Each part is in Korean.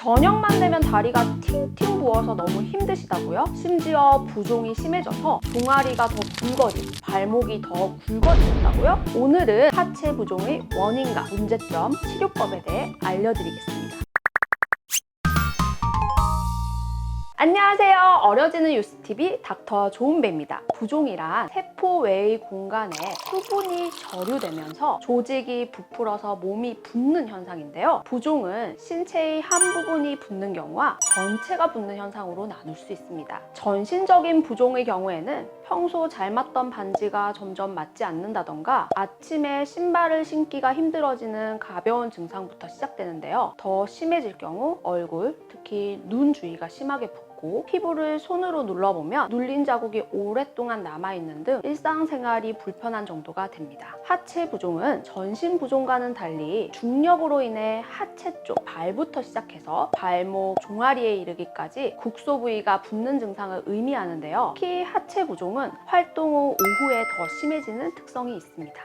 저녁만 되면 다리가 팅팅 부어서 너무 힘드시다고요? 심지어 부종이 심해져서 종아리가 더 굵어지고 발목이 더 굵어진다고요? 오늘은 하체 부종의 원인과 문제점, 치료법에 대해 알려드리겠습니다. 안녕하세요. 어려지는 유스TV 닥터 조은배입니다. 부종이란 세포 외의 공간에 수분이 저류되면서 조직이 부풀어서 몸이 붓는 현상인데요. 부종은 신체의 한 부분이 붓는 경우와 전체가 붓는 현상으로 나눌 수 있습니다. 전신적인 부종의 경우에는 평소 잘 맞던 반지가 점점 맞지 않는다던가 아침에 신발을 신기가 힘들어지는 가벼운 증상부터 시작되는데요. 더 심해질 경우 얼굴, 특히 눈 주위가 심하게 붓고 피부를 손으로 눌러보면 눌린 자국이 오랫동안 남아있는 등 일상생활이 불편한 정도가 됩니다. 하체 부종은 전신 부종과는 달리 중력으로 인해 하체 쪽 발부터 시작해서 발목, 종아리에 이르기까지 국소 부위가 붓는 증상을 의미하는데요. 특히 하체 부종은 활동 후 오후에 더 심해지는 특성이 있습니다.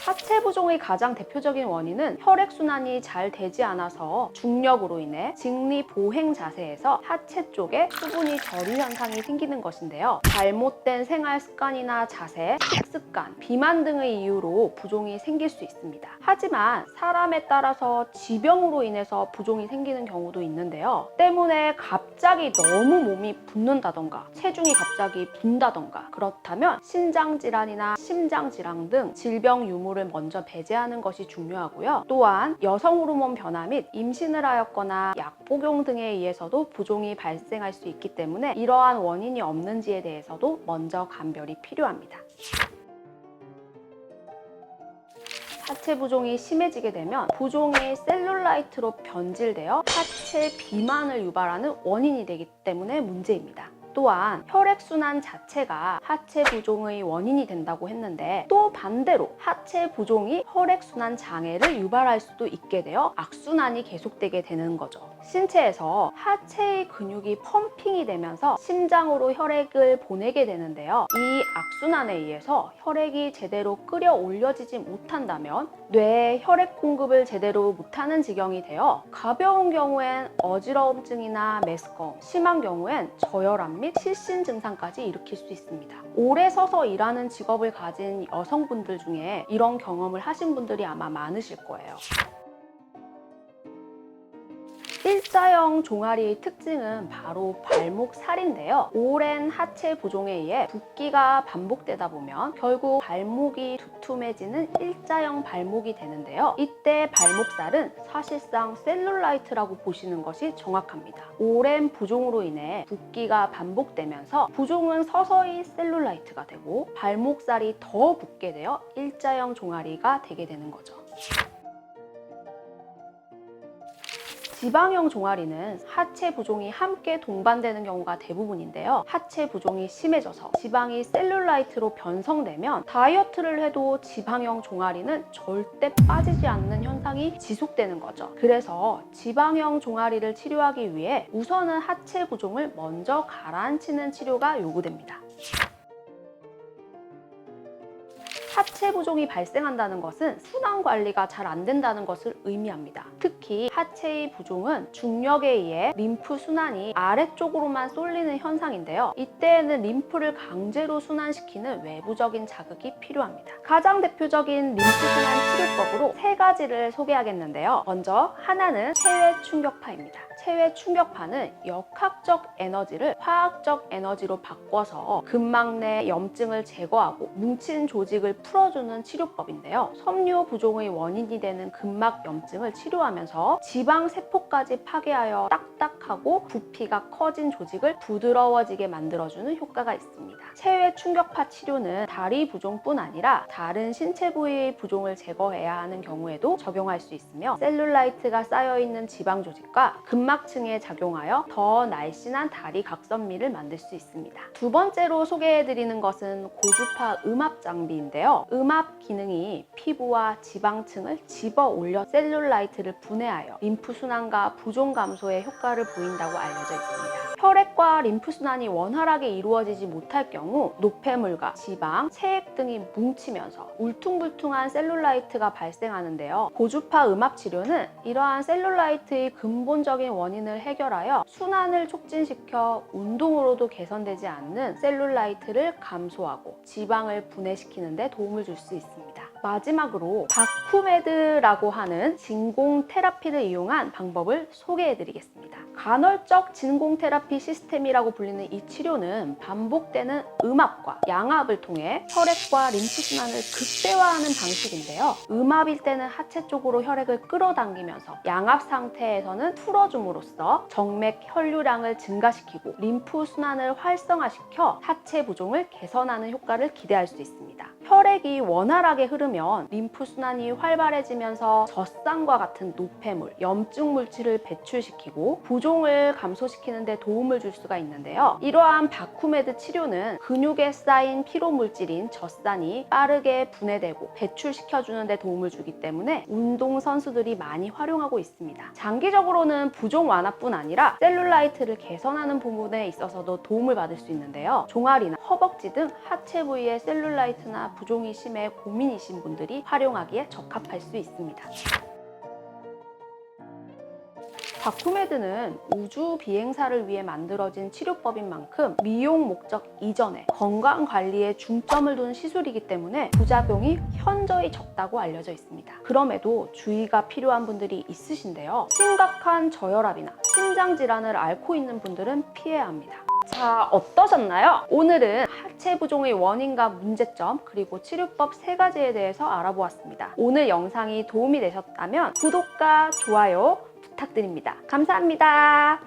하체 부종의 가장 대표적인 원인은 혈액순환이 잘 되지 않아서 중력으로 인해 직립보행 자세에서 하체 쪽에 수분이 저류 현상이 생기는 것인데요. 잘못된 생활 습관이나 자세, 식습관, 비만 등의 이유로 부종이 생길 수 있습니다. 하지만 사람에 따라서 지병으로 인해서 부종이 생기는 경우도 있는데요. 때문에 갑자기 너무 몸이 붓는다던가 체중이 갑자기 붓는다던가 그렇다면 신장질환이나 심장질환 등 질병 유무를 먼저 배제하는 것이 중요하고요. 또한 여성 호르몬 변화 및 임신을 하였거나 약 복용 등에 의해서도 부종이 발생할 수 있기 때문에 이러한 원인이 없는지에 대해서도 먼저 감별이 필요합니다. 하체 부종이 심해지게 되면 부종이 셀룰라이트로 변질되어 하체 비만을 유발하는 원인이 되기 때문에 문제입니다. 또한 혈액순환 자체가 하체 부종의 원인이 된다고 했는데 또 반대로 하체 부종이 혈액순환 장애를 유발할 수도 있게 되어 악순환이 계속되게 되는 거죠. 신체에서 하체의 근육이 펌핑이 되면서 심장으로 혈액을 보내게 되는데요. 이 악순환에 의해서 혈액이 제대로 끌어올려지지 못한다면 뇌에 혈액 공급을 제대로 못하는 지경이 되어 가벼운 경우엔 어지러움증이나 메스꺼움, 심한 경우엔 저혈압 및 실신 증상까지 일으킬 수 있습니다. 오래 서서 일하는 직업을 가진 여성분들 중에 이런 경험을 하신 분들이 아마 많으실 거예요. 일자형 종아리의 특징은 바로 발목살인데요. 오랜 하체 부종에 의해 붓기가 반복되다 보면 결국 발목이 두툼해지는 일자형 발목이 되는데요. 이때 발목살은 사실상 셀룰라이트라고 보시는 것이 정확합니다. 오랜 부종으로 인해 붓기가 반복되면서 부종은 서서히 셀룰라이트가 되고 발목살이 더 붓게 되어 일자형 종아리가 되게 되는 거죠. 지방형 종아리는 하체 부종이 함께 동반되는 경우가 대부분인데요. 하체 부종이 심해져서 지방이 셀룰라이트로 변성되면 다이어트를 해도 지방형 종아리는 절대 빠지지 않는 현상이 지속되는 거죠. 그래서 지방형 종아리를 치료하기 위해 우선은 하체 부종을 먼저 가라앉히는 치료가 요구됩니다. 하체 부종이 발생한다는 것은 순환 관리가 잘 안 된다는 것을 의미합니다. 특히 하체의 부종은 중력에 의해 림프 순환이 아래쪽으로만 쏠리는 현상인데요. 이때에는 림프를 강제로 순환시키는 외부적인 자극이 필요합니다. 가장 대표적인 림프 순환 치료법으로 세 가지를 소개하겠는데요. 먼저 하나는 체외 충격파입니다. 체외 충격파는 역학적 에너지를 화학적 에너지로 바꿔서 근막 내 염증을 제거하고 뭉친 조직을 풀어주는 치료법인데요. 섬유 부종의 원인이 되는 근막 염증을 치료하면서 지방 세포까지 파괴하여 딱딱하고 부피가 커진 조직을 부드러워지게 만들어주는 효과가 있습니다. 체외 충격파 치료는 다리 부종뿐 아니라 다른 신체 부위의 부종을 제거해야 하는 경우에도 적용할 수 있으며 셀룰라이트가 쌓여있는 지방 조직과 근막층에 작용하여 더 날씬한 다리 각선미를 만들 수 있습니다. 두 번째로 소개해드리는 것은 고주파 음압 장비인데요. 음압 기능이 피부와 지방층을 집어 올려 셀룰라이트를 분해하여 림프 순환과 부종 감소에 효과를 보인다고 알려져 있습니다. 혈액과 림프순환이 원활하게 이루어지지 못할 경우 노폐물과 지방, 체액 등이 뭉치면서 울퉁불퉁한 셀룰라이트가 발생하는데요. 고주파 음압 치료는 이러한 셀룰라이트의 근본적인 원인을 해결하여 순환을 촉진시켜 운동으로도 개선되지 않는 셀룰라이트를 감소하고 지방을 분해시키는 데 도움을 줄 수 있습니다. 마지막으로 바쿠메드라고 하는 진공 테라피를 이용한 방법을 소개해 드리겠습니다. 간헐적 진공 테라피 시스템이라고 불리는 이 치료는 반복되는 음압과 양압을 통해 혈액과 림프순환을 극대화하는 방식인데요. 음압일 때는 하체 쪽으로 혈액을 끌어당기면서 양압 상태에서는 풀어줌으로써 정맥 혈류량을 증가시키고 림프순환을 활성화시켜 하체 부종을 개선하는 효과를 기대할 수 있습니다. 혈액이 원활하게 흐르면 림프순환이 활발해지면서 젖산과 같은 노폐물, 염증 물질을 배출시키고 부종을 감소시키는 데 도움을 줄 수가 있는데요. 이러한 바쿠메드 치료는 근육에 쌓인 피로 물질인 젖산이 빠르게 분해되고 배출시켜주는 데 도움을 주기 때문에 운동선수들이 많이 활용하고 있습니다. 장기적으로는 부종 완화뿐 아니라 셀룰라이트를 개선하는 부분에 있어서도 도움을 받을 수 있는데요. 종아리나 허벅지 등 하체 부위의 셀룰라이트나 부종이 심해 고민이신 분들이 활용하기에 적합할 수 있습니다. 바쿠메드는 우주 비행사를 위해 만들어진 치료법인 만큼 미용 목적 이전에 건강 관리에 중점을 둔 시술이기 때문에 부작용이 현저히 적다고 알려져 있습니다. 그럼에도 주의가 필요한 분들이 있으신데요. 심각한 저혈압이나 심장 질환을 앓고 있는 분들은 피해야 합니다. 자, 어떠셨나요? 오늘은 하체 부종의 원인과 문제점 그리고 치료법 3가지에 대해서 알아보았습니다. 오늘 영상이 도움이 되셨다면 구독과 좋아요 부탁드립니다. 감사합니다.